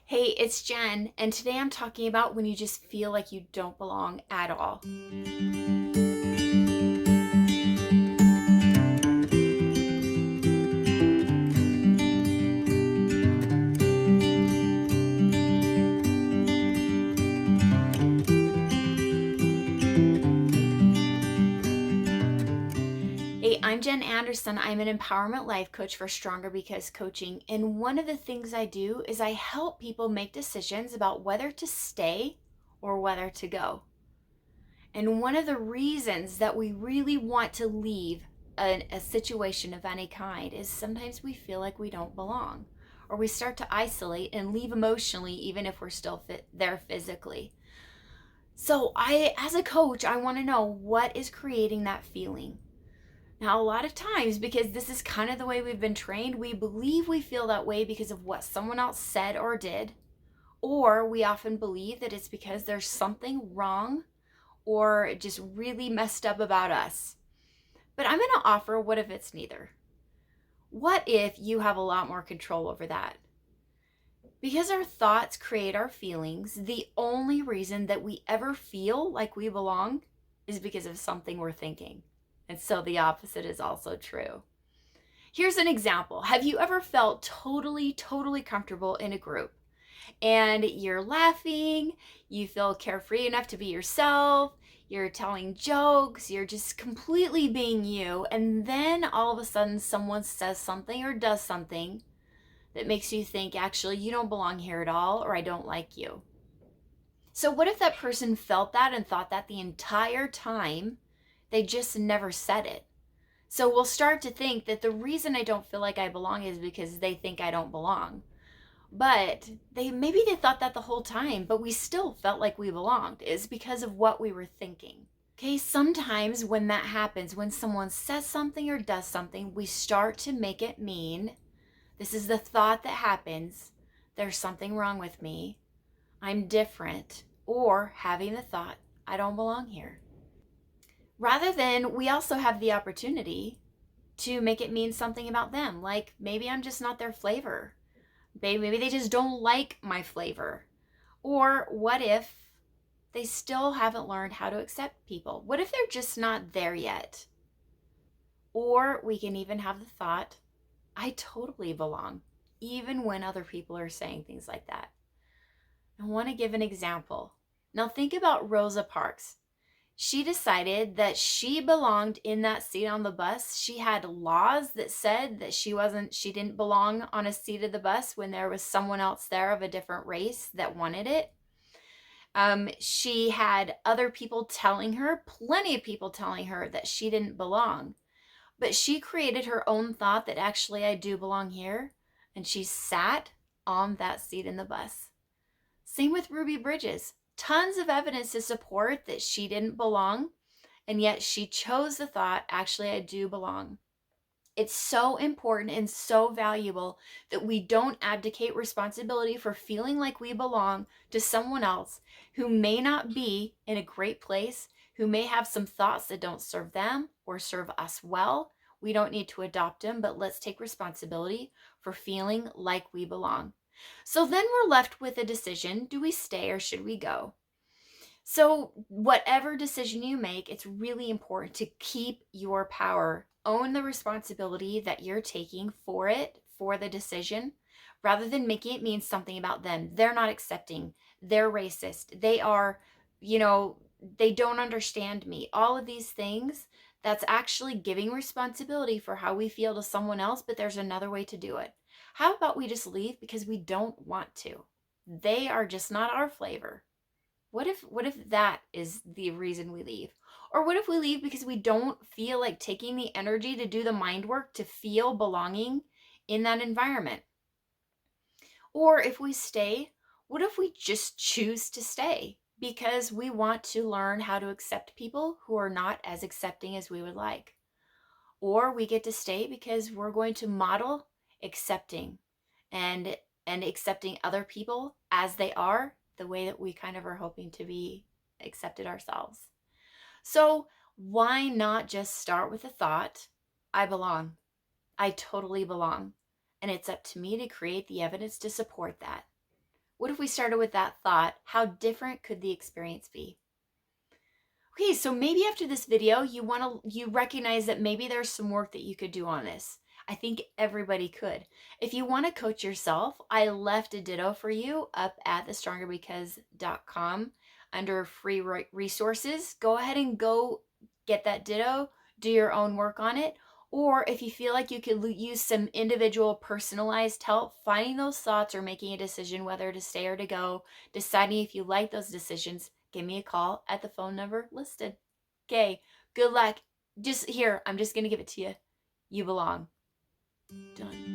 Hey, it's Jen, and today I'm talking about when you just feel like you don't belong at all. Hey, I'm Jen Anderson. I'm an empowerment life coach for Stronger Because Coaching. And one of the things I do is I help people make decisions about whether to stay or whether to go. And one of the reasons that we really want to leave a situation of any kind is sometimes we feel like we don't belong, or we start to isolate and leave emotionally, even if we're still there physically. So, as a coach, I want to know what is creating that feeling. Now, a lot of times, because this is kind of the way we've been trained, we believe we feel that way because of what someone else said or did, or we often believe that it's because there's something wrong or just really messed up about us. But I'm going to offer, what if it's neither? What if you have a lot more control over that? Because our thoughts create our feelings, the only reason that we ever feel like we belong is because of something we're thinking. And so the opposite is also true. Here's an example. Have you ever felt totally comfortable in a group and you're laughing, you feel carefree enough to be yourself, you're telling jokes, you're just completely being you, and then all of a sudden someone says something or does something that makes you think, actually, you don't belong here at all, or I don't like you. So, what if that person felt that and thought that the entire time, they just never said it? So, we'll start to think that the reason I don't feel like I belong is because they think I don't belong. But maybe they thought that the whole time, but we still felt like we belonged. Is because of what we were thinking. Okay, sometimes when that happens, when someone says something or does something, we start to make it mean this is the thought that happens. There's something wrong with me. I'm different. Or having the thought, I don't belong here. Rather than we also have the opportunity to make it mean something about them. Like maybe I'm just not their flavor. Maybe they just don't like my flavor. Or what if they still haven't learned how to accept people? What if they're just not there yet? Or we can even have the thought, I totally belong, even when other people are saying things like that. I want to give an example. Now, think about Rosa Parks. She decided that she belonged in that seat on the bus. She had laws that said that she didn't belong on a seat of the bus when there was someone else there of a different race that wanted it. She had other people telling her, plenty of people telling her that she didn't belong. But she created her own thought that actually I do belong here. And she sat on that seat in the bus. Same with Ruby Bridges. Tons of evidence to support that she didn't belong. And yet she chose the thought, actually, I do belong. It's so important and so valuable that we don't abdicate responsibility for feeling like we belong to someone else who may not be in a great place, who may have some thoughts that don't serve them or serve us well. We don't need to adopt them, but let's take responsibility for feeling like we belong. So then we're left with a decision. Do we stay or should we go? So, whatever decision you make, it's really important to keep your power. Own the responsibility that you're taking for it, for the decision, rather than making it mean something about them. They're not accepting. They're racist. They are, they don't understand me. All of these things, that's actually giving responsibility for how we feel to someone else, but there's another way to do it. How about we just leave because we don't want to? They are just not our flavor. What if that is the reason we leave? Or what if we leave because we don't feel like taking the energy to do the mind work to feel belonging in that environment? Or if we stay, what if we just choose to stay because we want to learn how to accept people who are not as accepting as we would like? Or we get to stay because we're going to model accepting and accepting other people as they are, the way that we kind of are hoping to be accepted ourselves. So why not just start with the thought, I belong. I totally belong. And it's up to me to create the evidence to support that. What if we started with that thought? How different could the experience be? Okay, so maybe after this video, you recognize that maybe there's some work that you could do on this. I think everybody could. If you want to coach yourself, I left a ditto for you up at thestrongerbecause.com under free resources. Go ahead and go get that ditto, do your own work on it. Or if you feel like you could use some individual personalized help finding those thoughts or making a decision whether to stay or to go, deciding if you like those decisions, give me a call at the phone number listed. Okay, good luck. Just here, I'm just going to give it to you. You belong. Done.